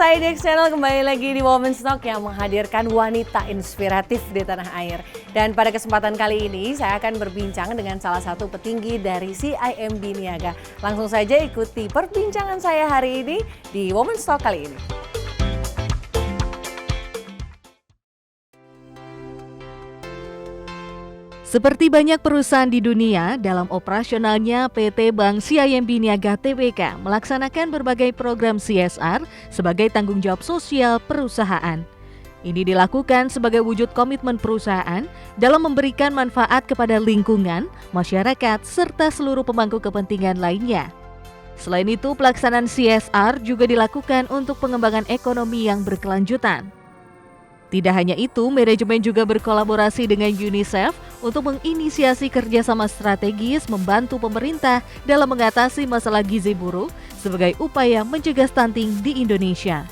saya di X Channel kembali lagi di Women's Talk yang menghadirkan wanita inspiratif di tanah air. Dan pada kesempatan kali ini saya akan berbincang dengan salah satu petinggi dari CIMB Niaga. Langsung saja ikuti perbincangan saya hari ini di Women's Talk kali ini. Seperti banyak perusahaan di dunia, dalam operasionalnya PT Bank CIMB Niaga Tbk melaksanakan berbagai program CSR sebagai tanggung jawab sosial perusahaan. Ini dilakukan sebagai wujud komitmen perusahaan dalam memberikan manfaat kepada lingkungan, masyarakat, serta seluruh pemangku kepentingan lainnya. Selain itu, pelaksanaan CSR juga dilakukan untuk pengembangan ekonomi yang berkelanjutan. Tidak hanya itu, manajemen juga berkolaborasi dengan UNICEF untuk menginisiasi kerjasama strategis membantu pemerintah dalam mengatasi masalah gizi buruk sebagai upaya mencegah stunting di Indonesia.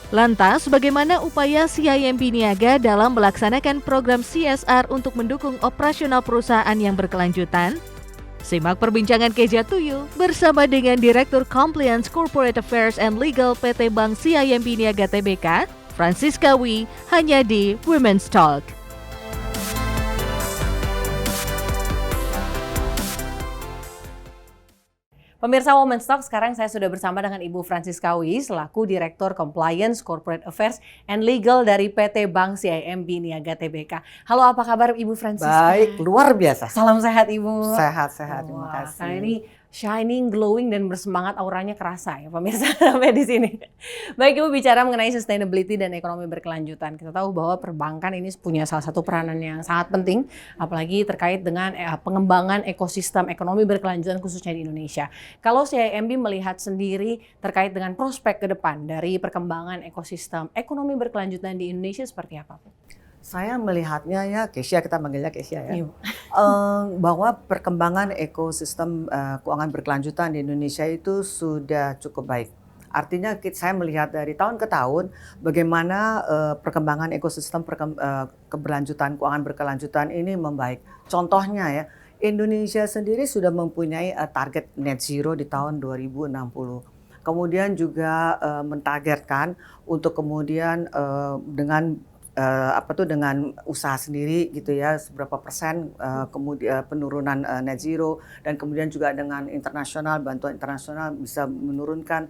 Lantas, bagaimana upaya CIMB Niaga dalam melaksanakan program CSR untuk mendukung operasional perusahaan yang berkelanjutan? Simak perbincangan Keja Tuyu bersama dengan Direktur Compliance Corporate Affairs and Legal PT Bank CIMB Niaga Tbk, Francisca Wi, hanya di Women's Talk. Pemirsa Women's Talk, sekarang saya sudah bersama dengan Ibu Francisca Wi selaku Direktur Compliance, Corporate Affairs, and Legal dari PT Bank CIMB Niaga Tbk. Halo, apa kabar Ibu Francisca? Baik, luar biasa. Salam sehat Ibu. Sehat-sehat, terima kasih. Kali ini shining, glowing, dan bersemangat, auranya kerasa ya pemirsa sampai di sini. Baik Ibu, bicara mengenai sustainability dan ekonomi berkelanjutan. Kita tahu bahwa perbankan ini punya salah satu peranan yang sangat penting, apalagi terkait dengan pengembangan ekosistem ekonomi berkelanjutan khususnya di Indonesia. Kalau CIMB melihat sendiri terkait dengan prospek ke depan dari perkembangan ekosistem ekonomi berkelanjutan di Indonesia seperti apa, Bu? Saya melihatnya ya, Kesia, kita manggilnya Kesia ya, bahwa perkembangan ekosistem keuangan berkelanjutan di Indonesia itu sudah cukup baik. Artinya saya melihat dari tahun ke tahun bagaimana perkembangan ekosistem keberlanjutan keuangan berkelanjutan ini membaik. Contohnya ya, Indonesia sendiri sudah mempunyai target net zero di tahun 2060. Kemudian juga mentargetkan untuk kemudian dengan dengan usaha sendiri gitu ya, seberapa persen kemudian penurunan net zero, dan kemudian juga dengan internasional, bantuan internasional bisa menurunkan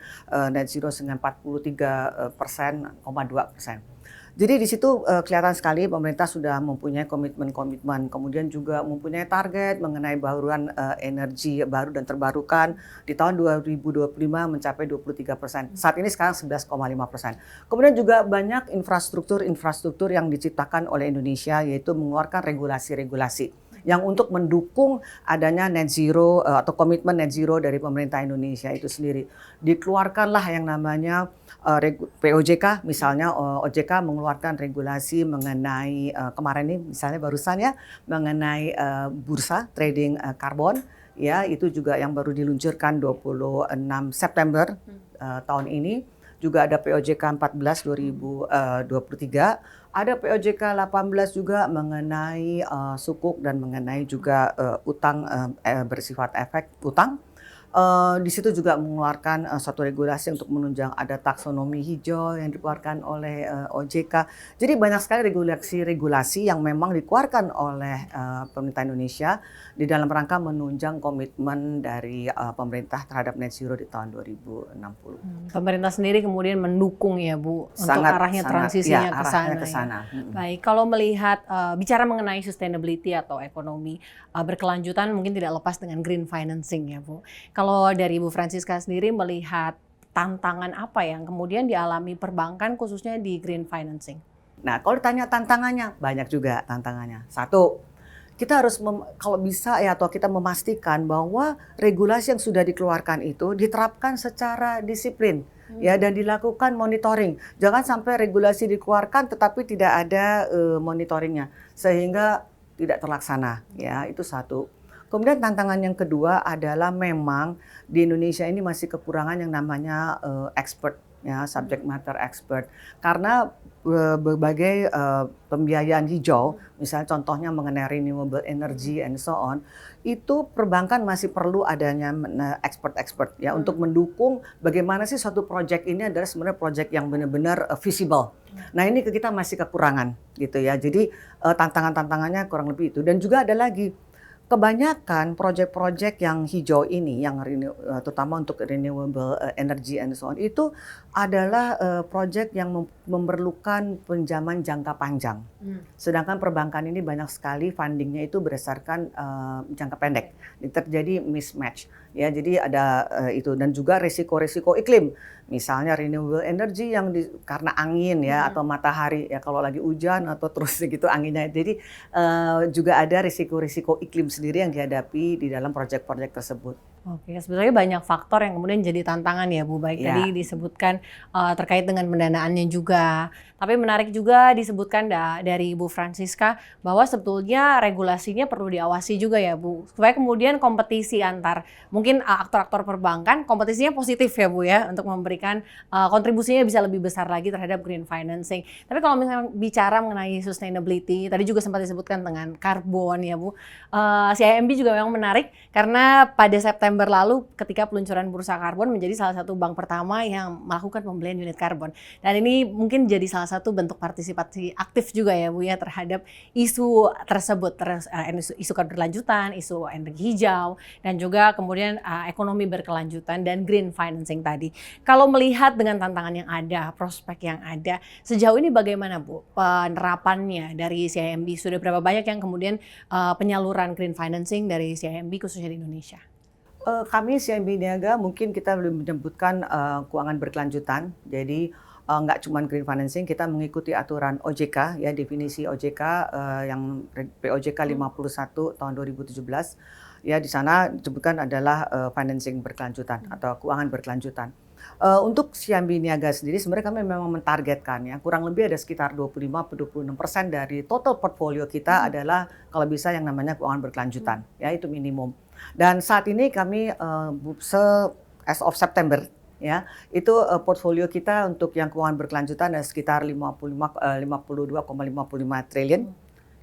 net zero dengan 43,2%. Jadi di situ kelihatan sekali pemerintah sudah mempunyai komitmen-komitmen, kemudian juga mempunyai target mengenai bauran energi baru dan terbarukan di tahun 2025 mencapai 23%. Saat ini sekarang 11,5%. Kemudian juga banyak infrastruktur yang diciptakan oleh Indonesia, yaitu mengeluarkan regulasi-regulasi yang untuk mendukung adanya net zero atau komitmen net zero dari pemerintah Indonesia itu sendiri. Dikeluarkanlah yang namanya POJK, misalnya OJK mengeluarkan regulasi mengenai kemarin ini misalnya barusan ya, mengenai bursa trading karbon ya, itu juga yang baru diluncurkan 26 September tahun ini. Juga ada POJK 14 2023, ada POJK 18 juga mengenai sukuk dan mengenai juga utang bersifat efek utang. Di situ juga mengeluarkan suatu regulasi untuk menunjang ada taksonomi hijau yang dikeluarkan oleh OJK. Jadi banyak sekali regulasi-regulasi yang memang dikeluarkan oleh pemerintah Indonesia di dalam rangka menunjang komitmen dari pemerintah terhadap net zero di tahun 2060. Pemerintah sendiri kemudian mendukung ya Bu untuk arahnya transisinya ke sana. Ya. Baik, kalau melihat bicara mengenai sustainability atau ekonomi berkelanjutan mungkin tidak lepas dengan green financing ya Bu. Kalau dari Ibu Francisca sendiri melihat tantangan apa yang kemudian dialami perbankan khususnya di green financing? Nah, kalau ditanya tantangannya, banyak juga tantangannya. Satu, kita harus kalau bisa ya, atau kita memastikan bahwa regulasi yang sudah dikeluarkan itu diterapkan secara disiplin ya, dan dilakukan monitoring. Jangan sampai regulasi dikeluarkan tetapi tidak ada monitoringnya sehingga tidak terlaksana ya, itu satu. Kemudian tantangan yang kedua adalah memang di Indonesia ini masih kekurangan yang namanya expert ya, subject matter expert. Karena berbagai pembiayaan hijau, misalnya contohnya mengenai renewable energy and so on, itu perbankan masih perlu adanya expert-expert ya untuk mendukung bagaimana sih suatu project ini adalah sebenarnya project yang benar-benar visible. Nah ini kita masih kekurangan gitu ya. Jadi tantangan-tantangannya kurang lebih itu. Dan juga ada lagi, kebanyakan proyek-proyek yang hijau ini, yang terutama untuk renewable energy and so on, itu adalah proyek yang memerlukan pinjaman jangka panjang. Sedangkan perbankan ini banyak sekali fundingnya itu berdasarkan jangka pendek. Terjadi mismatch. Ya, jadi ada itu, dan juga risiko-risiko iklim. Misalnya renewable energy yang karena angin ya atau matahari ya, kalau lagi hujan atau terus gitu anginnya. Jadi juga ada risiko-risiko iklim sendiri yang dihadapi di dalam proyek-proyek tersebut. Oke, sebetulnya banyak faktor yang kemudian jadi tantangan ya Bu. Baik tadi disebutkan terkait dengan pendanaannya juga. Tapi menarik juga disebutkan dari Bu Francisca bahwa sebetulnya regulasinya perlu diawasi juga ya Bu. Supaya kemudian kompetisi antar mungkin aktor-aktor perbankan kompetisinya positif ya Bu ya, untuk memberikan kontribusinya bisa lebih besar lagi terhadap green financing. Tapi kalau misalnya bicara mengenai sustainability, tadi juga sempat disebutkan dengan karbon ya Bu. CIMB juga memang menarik karena pada September lalu ketika peluncuran bursa karbon menjadi salah satu bank pertama yang melakukan pembelian unit karbon. Dan ini mungkin jadi salah satu bentuk partisipasi aktif juga ya Bu ya terhadap isu tersebut, isu keberlanjutan, isu energi hijau, dan juga kemudian ekonomi berkelanjutan dan green financing tadi. Kalau melihat dengan tantangan yang ada, prospek yang ada, sejauh ini bagaimana Bu penerapannya dari CIMB? Sudah berapa banyak yang kemudian penyaluran green financing dari CIMB khususnya di Indonesia? Kami CIMB Niaga mungkin kita belum menyebutkan keuangan berkelanjutan. Jadi nggak cuma green financing, kita mengikuti aturan OJK ya, definisi OJK yang POJK 51 tahun 2017. Ya di sana disebutkan adalah financing berkelanjutan atau keuangan berkelanjutan. Untuk CIMB Niaga sendiri sebenarnya kami memang mentargetkan ya kurang lebih ada sekitar 25-26% dari total portfolio kita adalah kalau bisa yang namanya keuangan berkelanjutan ya, itu minimum. Dan saat ini kami as of September ya itu portfolio kita untuk yang keuangan berkelanjutan ada sekitar 52,55 triliun.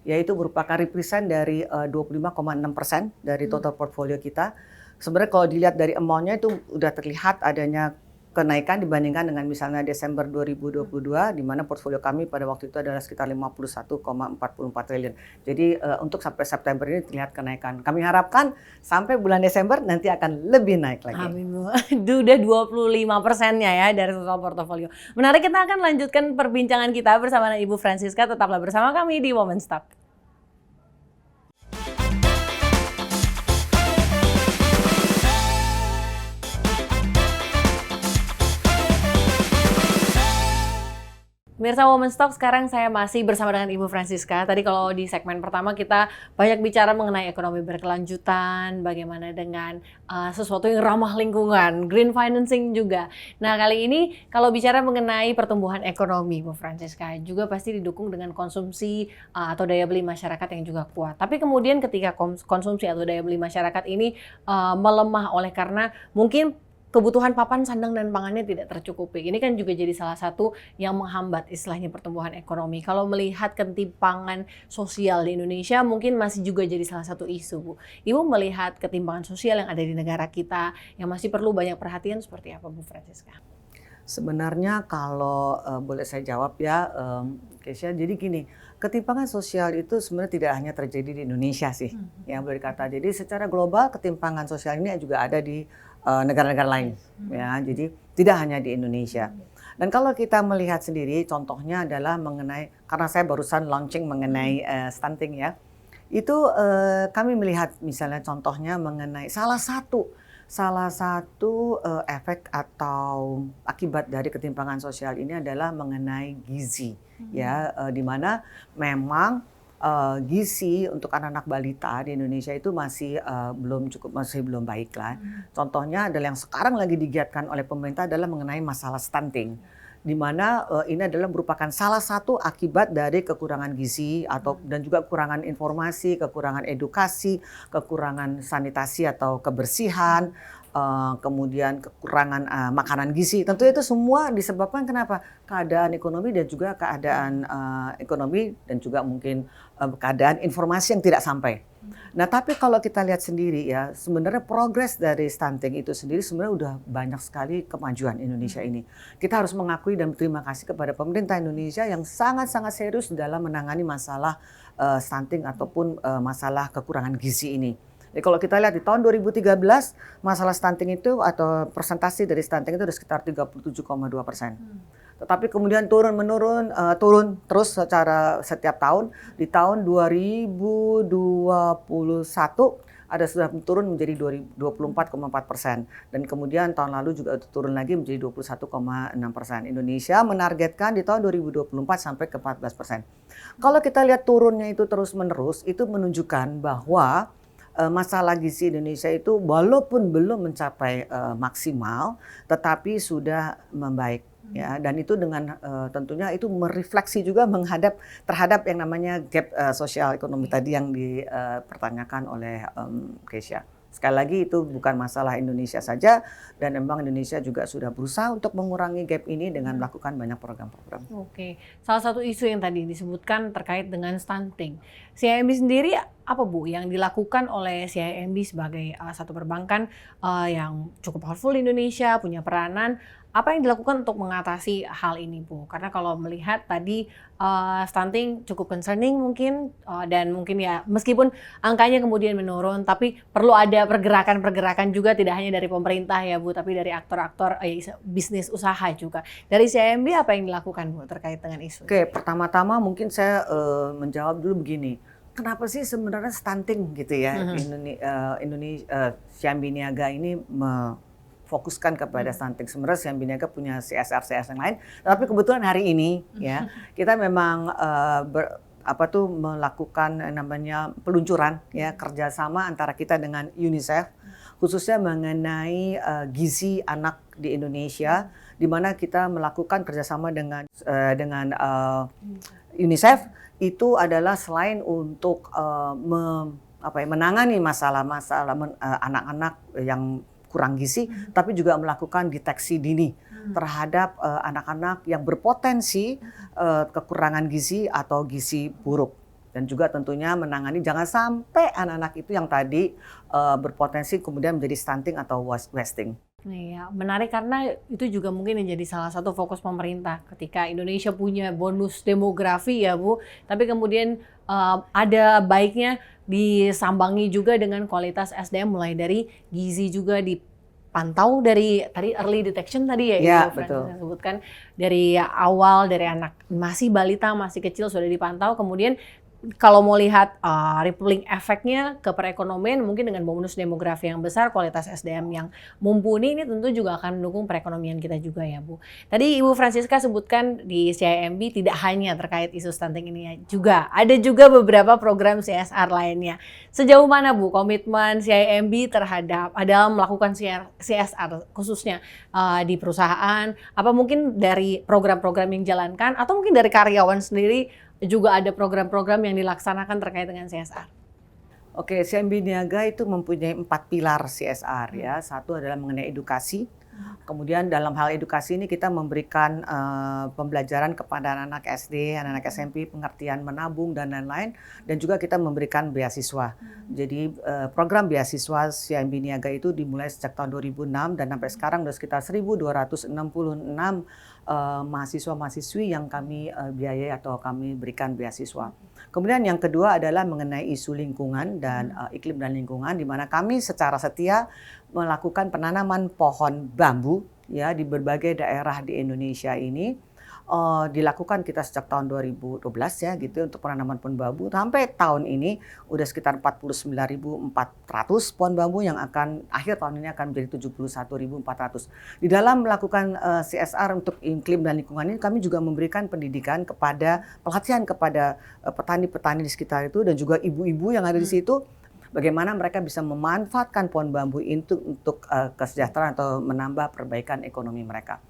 Yaitu merupakan represent dari 25,6% dari total portfolio kita. Sebenarnya kalau dilihat dari amount-nya itu udah terlihat adanya kenaikan dibandingkan dengan misalnya Desember 2022 di mana portfolio kami pada waktu itu adalah sekitar 51,44 triliun. Jadi untuk sampai September ini terlihat kenaikan. Kami harapkan sampai bulan Desember nanti akan lebih naik lagi. Amin Bu. Udah 25%-nya ya dari total portofolio. Menarik, kita akan lanjutkan perbincangan kita bersama Ibu Francisca. Tetaplah bersama kami di Women's Talk. Pemirsa Women's Talk, sekarang saya masih bersama dengan Ibu Francisca. Tadi kalau di segmen pertama kita banyak bicara mengenai ekonomi berkelanjutan, bagaimana dengan sesuatu yang ramah lingkungan, green financing juga. Nah kali ini kalau bicara mengenai pertumbuhan ekonomi, Bu Francisca, juga pasti didukung dengan konsumsi atau daya beli masyarakat yang juga kuat. Tapi kemudian ketika konsumsi atau daya beli masyarakat ini melemah oleh karena mungkin kebutuhan papan, sandang, dan pangannya tidak tercukupi. Ini kan juga jadi salah satu yang menghambat istilahnya pertumbuhan ekonomi. Kalau melihat ketimpangan sosial di Indonesia mungkin masih juga jadi salah satu isu, Bu. Ibu melihat ketimpangan sosial yang ada di negara kita yang masih perlu banyak perhatian seperti apa, Bu Francisca? Sebenarnya kalau boleh saya jawab ya, Keisha, jadi gini, ketimpangan sosial itu sebenarnya tidak hanya terjadi di Indonesia sih, ya boleh dikata. Jadi secara global ketimpangan sosial ini juga ada di negara-negara lain, ya. Jadi tidak hanya di Indonesia. Dan kalau kita melihat sendiri, contohnya adalah mengenai, karena saya barusan launching mengenai stunting ya, itu kami melihat misalnya contohnya mengenai salah satu efek atau akibat dari ketimpangan sosial ini adalah mengenai gizi, ya, di mana memang gizi untuk anak-anak balita di Indonesia itu masih belum baik lah. Contohnya adalah yang sekarang lagi digiatkan oleh pemerintah adalah mengenai masalah stunting, di mana ini adalah merupakan salah satu akibat dari kekurangan gizi dan juga kekurangan informasi, kekurangan edukasi, kekurangan sanitasi atau kebersihan, kemudian kekurangan makanan gizi. Tentu itu semua disebabkan kenapa? Keadaan ekonomi dan juga keadaan ekonomi dan juga mungkin keadaan informasi yang tidak sampai. Nah, tapi kalau kita lihat sendiri ya, sebenarnya progres dari stunting itu sendiri sebenarnya udah banyak sekali kemajuan Indonesia ini. Kita harus mengakui dan berterima kasih kepada pemerintah Indonesia yang sangat-sangat serius dalam menangani masalah stunting ataupun masalah kekurangan gizi ini. Jadi kalau kita lihat di tahun 2013 masalah stunting itu atau persentase dari stunting itu ada sekitar 37,2%. Tetapi kemudian turun terus secara setiap tahun. Di tahun 2021 ada sudah turun menjadi 24,4%, dan kemudian tahun lalu juga turun lagi menjadi 21,6%. Indonesia menargetkan di tahun 2024 sampai ke 14%. Kalau kita lihat turunnya itu terus menerus, itu menunjukkan bahwa masalah gizi Indonesia itu walaupun belum mencapai maksimal, tetapi sudah membaik. Ya, dan itu dengan tentunya itu merefleksi juga terhadap yang namanya gap sosial ekonomi tadi yang dipertanyakan oleh Keisha. Sekali lagi itu bukan masalah Indonesia saja, dan memang Indonesia juga sudah berusaha untuk mengurangi gap ini dengan melakukan banyak program-program. Oke, salah satu isu yang tadi disebutkan terkait dengan stunting. CIMB sendiri apa Bu yang dilakukan oleh CIMB sebagai satu perbankan yang cukup powerful di Indonesia, punya peranan, apa yang dilakukan untuk mengatasi hal ini Bu? Karena kalau melihat tadi stunting cukup concerning mungkin, dan mungkin ya meskipun angkanya kemudian menurun, tapi perlu ada pergerakan-pergerakan juga, tidak hanya dari pemerintah ya Bu, tapi dari aktor-aktor bisnis usaha juga. Dari CIMB apa yang dilakukan Bu terkait dengan isu? Oke, pertama-tama mungkin saya menjawab dulu begini. Kenapa sih sebenarnya stunting gitu ya? Indonesia CIMB Niaga ini fokuskan kepada stunting. Sebenarnya CIMB Niaga punya CSR yang lain, tapi kebetulan hari ini ya kita memang melakukan namanya peluncuran ya, kerjasama antara kita dengan UNICEF khususnya mengenai gizi anak di Indonesia, di mana kita melakukan kerjasama dengan UNICEF. Itu adalah selain untuk menangani masalah-masalah anak-anak yang kurang gizi, tapi juga melakukan deteksi dini terhadap anak-anak yang berpotensi kekurangan gizi atau gizi buruk. Dan juga tentunya menangani jangan sampai anak-anak itu yang tadi berpotensi kemudian menjadi stunting atau wasting. Iya, menarik karena itu juga mungkin menjadi salah satu fokus pemerintah ketika Indonesia punya bonus demografi ya Bu, tapi kemudian ada baiknya disambangi juga dengan kualitas SDM, mulai dari gizi juga dipantau dari tadi early detection tadi ya, Ya, Ibu betul. Francis sebutkan dari awal, dari anak masih balita, masih kecil sudah dipantau, kemudian kalau mau lihat rippling efeknya ke perekonomian, mungkin dengan bonus demografi yang besar, kualitas SDM yang mumpuni, ini tentu juga akan mendukung perekonomian kita juga ya Bu. Tadi Ibu Francisca sebutkan di CIMB tidak hanya terkait isu stunting ini juga, ada juga beberapa program CSR lainnya. Sejauh mana Bu komitmen CIMB terhadap dalam melakukan CSR khususnya di perusahaan? Apa mungkin dari program-program yang dijalankan atau mungkin dari karyawan sendiri juga ada program-program yang dilaksanakan terkait dengan CSR? Oke, CIMB Niaga itu mempunyai 4 pilar CSR ya. Satu adalah mengenai edukasi. Kemudian dalam hal edukasi ini kita memberikan pembelajaran kepada anak-anak SD, anak-anak SMP, pengertian menabung dan lain-lain. Dan juga kita memberikan beasiswa. Jadi program beasiswa CIMB Niaga itu dimulai sejak tahun 2006 dan sampai sekarang sudah sekitar 1.266 mahasiswa-mahasiswi yang kami biayai atau kami berikan beasiswa. Kemudian yang kedua adalah mengenai isu lingkungan dan iklim dan lingkungan, di mana kami secara setia melakukan penanaman pohon bambu ya di berbagai daerah di Indonesia ini. Dilakukan kita sejak tahun 2012 ya gitu untuk penanaman pohon bambu. Sampai tahun ini udah sekitar 49.400 pohon bambu yang akan akhir tahun ini akan menjadi 71.400. Di dalam melakukan CSR untuk iklim dan lingkungan ini, kami juga memberikan pendidikan pelatihan kepada petani-petani di sekitar itu dan juga ibu-ibu yang ada di situ, bagaimana mereka bisa memanfaatkan pohon bambu itu untuk kesejahteraan atau menambah perbaikan ekonomi mereka.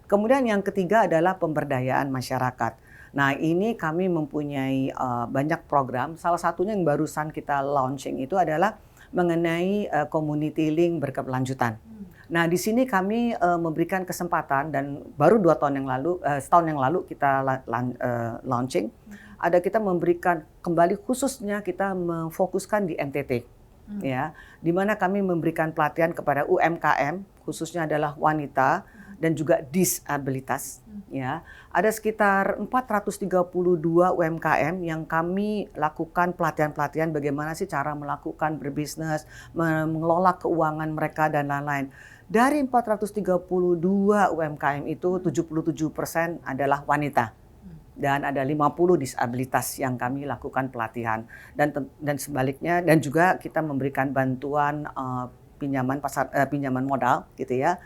Kemudian yang ketiga adalah pemberdayaan masyarakat. Nah, ini kami mempunyai banyak program. Salah satunya yang barusan kita launching itu adalah mengenai community link berkelanjutan. Nah, di sini kami memberikan kesempatan dan baru 2 tahun yang lalu, setahun yang lalu kita launching. Ada kita memberikan kembali khususnya kita memfokuskan di NTT, ya, di mana kami memberikan pelatihan kepada UMKM khususnya adalah wanita dan juga disabilitas. Ya, ada sekitar 432 UMKM yang kami lakukan pelatihan-pelatihan bagaimana sih cara melakukan berbisnis, mengelola keuangan mereka dan lain-lain. Dari 432 UMKM itu 77% adalah wanita. Dan ada 50 disabilitas yang kami lakukan pelatihan dan sebaliknya, dan juga kita memberikan bantuan pinjaman modal gitu ya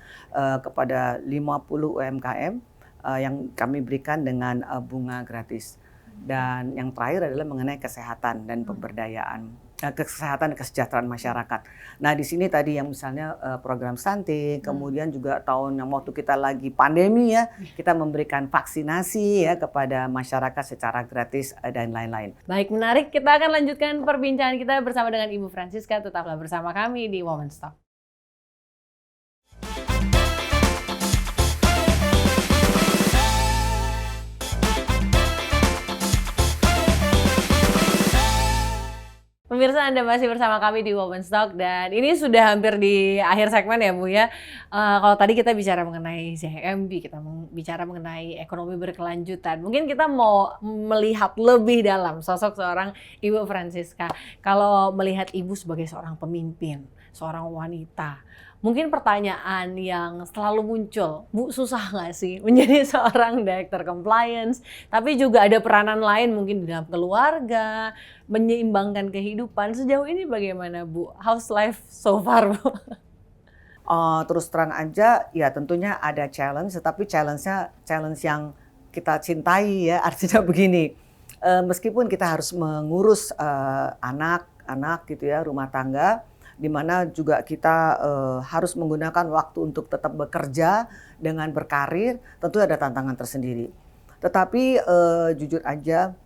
kepada 50 UMKM yang kami berikan dengan bunga gratis. Dan yang terakhir adalah mengenai kesehatan dan pemberdayaan, kesehatan dan kesejahteraan masyarakat. Nah, di sini tadi yang misalnya program stunting, kemudian juga tahun yang waktu kita lagi pandemi ya, kita memberikan vaksinasi ya kepada masyarakat secara gratis dan lain-lain. Baik, menarik. Kita akan lanjutkan perbincangan kita bersama dengan Ibu Francisca. Tetaplah bersama kami di Women's Talk. Pemirsa, Anda masih bersama kami di Women's Talk dan ini sudah hampir di akhir segmen ya Bu ya. Kalau tadi kita bicara mengenai CIMB, kita bicara mengenai ekonomi berkelanjutan. Mungkin kita mau melihat lebih dalam sosok seorang Ibu Francisca. Kalau melihat Ibu sebagai seorang pemimpin, seorang wanita, mungkin pertanyaan yang selalu muncul, Bu, susah nggak sih menjadi seorang Director Compliance, tapi juga ada peranan lain mungkin di dalam keluarga, menyeimbangkan kehidupan. Sejauh ini bagaimana Bu? How's life so far Bu? Terus terang aja, ya tentunya ada challenge, tetapi challenge-nya challenge yang kita cintai ya, artinya begini, meskipun kita harus mengurus anak-anak gitu ya, rumah tangga, di mana juga kita harus menggunakan waktu untuk tetap bekerja dengan berkarir, tentu ada tantangan tersendiri. Tetapi jujur aja,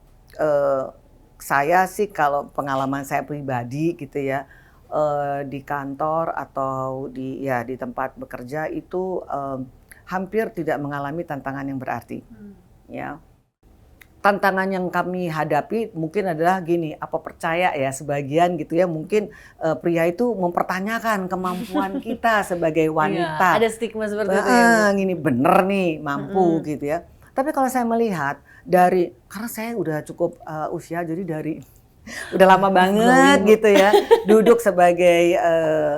saya sih kalau pengalaman saya pribadi gitu ya, di kantor atau di tempat bekerja itu hampir tidak mengalami tantangan yang berarti. Ya. Tantangan yang kami hadapi mungkin adalah gini, apa percaya ya sebagian gitu ya, mungkin pria itu mempertanyakan kemampuan kita sebagai wanita. Iya, ada stigma seperti itu ya Bu? Gini bener nih mampu gitu ya. Tapi kalau saya melihat karena saya udah cukup usia, jadi dari udah lama banget gitu ya, duduk sebagai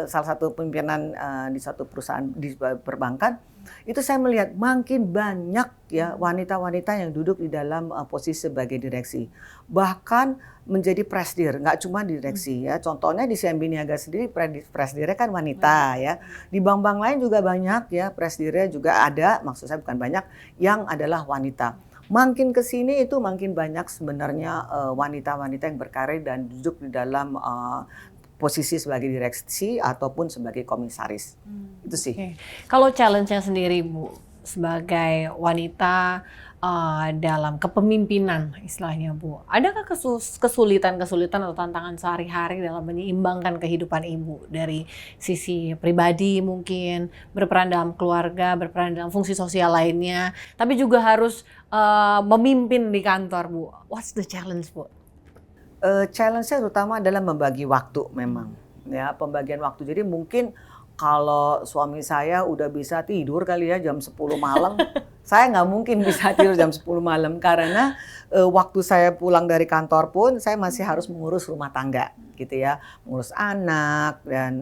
salah satu pimpinan di suatu perusahaan di perbankan. Itu saya melihat makin banyak ya wanita-wanita yang duduk di dalam posisi sebagai direksi. Bahkan menjadi presidir, nggak cuma direksi ya. Contohnya di CIMB Niaga sendiri presidirnya kan wanita ya. Di bank-bank lain juga banyak ya, presidirnya juga ada, maksud saya bukan banyak, yang adalah wanita. Makin ke sini itu makin banyak sebenarnya wanita-wanita yang berkarir dan duduk di dalam posisi sebagai direksi ataupun sebagai komisaris. Itu sih. Okay. Kalau challenge-nya sendiri Bu, sebagai wanita dalam kepemimpinan istilahnya Bu, adakah kesulitan-kesulitan atau tantangan sehari-hari dalam menyeimbangkan kehidupan Ibu dari sisi pribadi mungkin, berperan dalam keluarga, berperan dalam fungsi sosial lainnya, tapi juga harus memimpin di kantor Bu. What's the challenge Bu? Challenge-nya terutama adalah membagi waktu memang. Ya, pembagian waktu. Jadi mungkin kalau suami saya udah bisa tidur kali ya jam 10 malam, saya nggak mungkin bisa tidur jam 10 malam karena waktu saya pulang dari kantor pun saya masih harus mengurus rumah tangga gitu ya, mengurus anak dan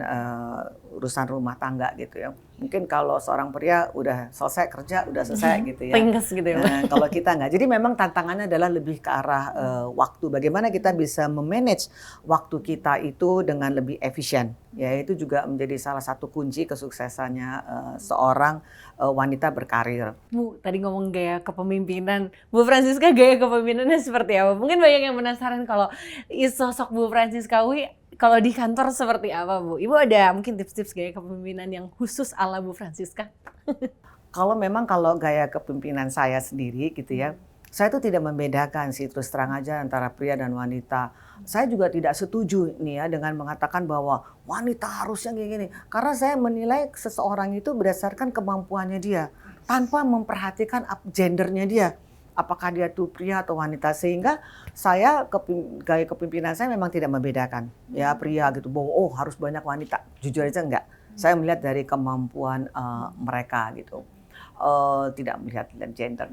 urusan rumah tangga gitu ya. Mungkin kalau seorang pria udah selesai kerja, udah selesai gitu ya. Ringkes gitu ya. Kalau kita nggak. Jadi memang tantangannya adalah lebih ke arah waktu. Bagaimana kita bisa memanage waktu kita itu dengan lebih efisien. Ya, itu juga menjadi salah satu kunci kesuksesannya seorang wanita berkarir. Bu, tadi ngomong gaya kepemimpinan. Bu Francisca gaya kepemimpinannya seperti apa? Mungkin banyak yang penasaran kalau sosok Bu Francisca kalau di kantor seperti apa Bu? Ibu ada mungkin tips-tips gaya kepemimpinan yang khusus ala Bu Francisca? Kalau gaya kepemimpinan saya sendiri gitu ya, Saya tuh tidak membedakan sih, terus terang aja, antara pria dan wanita. Saya juga tidak setuju nih ya dengan mengatakan bahwa wanita harusnya gini-gini. Karena saya menilai seseorang itu berdasarkan kemampuannya dia, tanpa memperhatikan gendernya dia. Apakah dia tuh pria atau wanita, sehingga saya gaya kepemimpinan saya memang tidak membedakan ya pria gitu bahwa oh harus banyak wanita, jujur aja enggak. Saya melihat dari kemampuan mereka gitu, tidak melihat gender.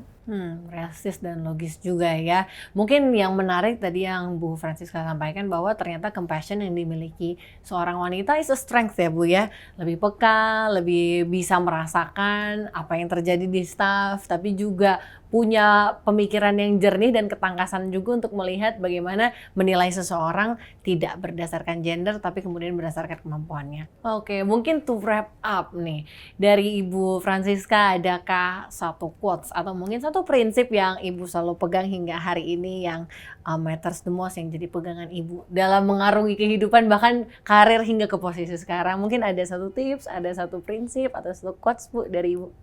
Realistis dan logis juga ya. Mungkin yang menarik tadi yang Bu Francisca sampaikan bahwa ternyata compassion yang dimiliki seorang wanita is a strength ya Bu ya. Lebih peka, lebih bisa merasakan apa yang terjadi di staff, tapi juga punya pemikiran yang jernih dan ketangkasan juga untuk melihat bagaimana menilai seseorang tidak berdasarkan gender tapi kemudian berdasarkan kemampuannya. Oke, mungkin to wrap up nih, dari Ibu Francisca adakah satu quotes atau mungkin satu prinsip yang Ibu selalu pegang hingga hari ini yang matters the most, yang jadi pegangan Ibu dalam mengarungi kehidupan bahkan karir hingga ke posisi sekarang? Mungkin ada satu tips, ada satu prinsip atau satu quotes Bu dari Ibu?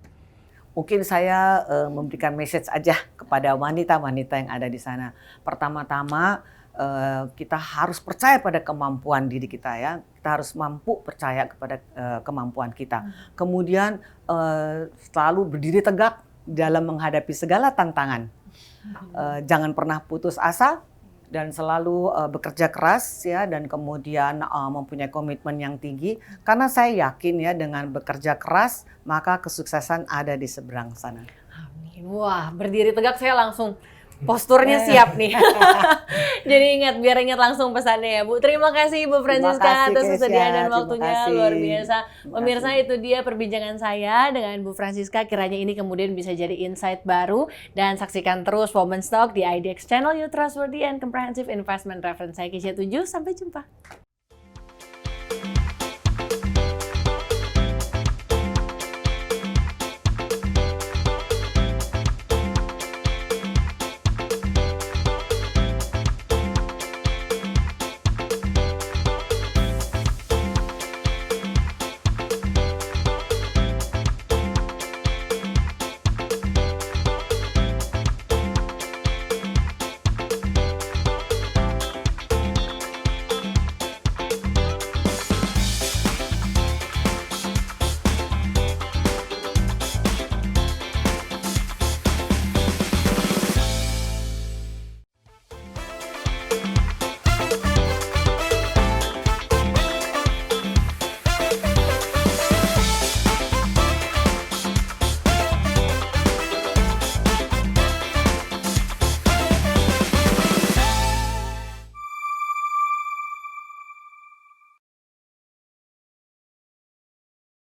Mungkin saya memberikan message aja kepada wanita-wanita yang ada di sana. Pertama-tama kita harus percaya pada kemampuan diri kita ya. Kita harus mampu percaya kepada kemampuan kita. Kemudian selalu berdiri tegak dalam menghadapi segala tantangan. Jangan pernah putus asa dan selalu bekerja keras ya, dan kemudian mempunyai komitmen yang tinggi, karena saya yakin ya dengan bekerja keras maka kesuksesan ada di seberang sana. Amin. Wah, berdiri tegak saya langsung posturnya siap nih. Jadi biar ingat langsung pesannya ya Bu. Terima kasih Bu Francisca atas kesediaan dan waktunya, luar biasa. Pemirsa, itu dia perbincangan saya dengan Bu Francisca. Kiranya ini kemudian bisa jadi insight baru, dan saksikan terus Women's Talk di IDX Channel, your trustworthy and comprehensive investment reference. Saya Kisha 7, sampai jumpa.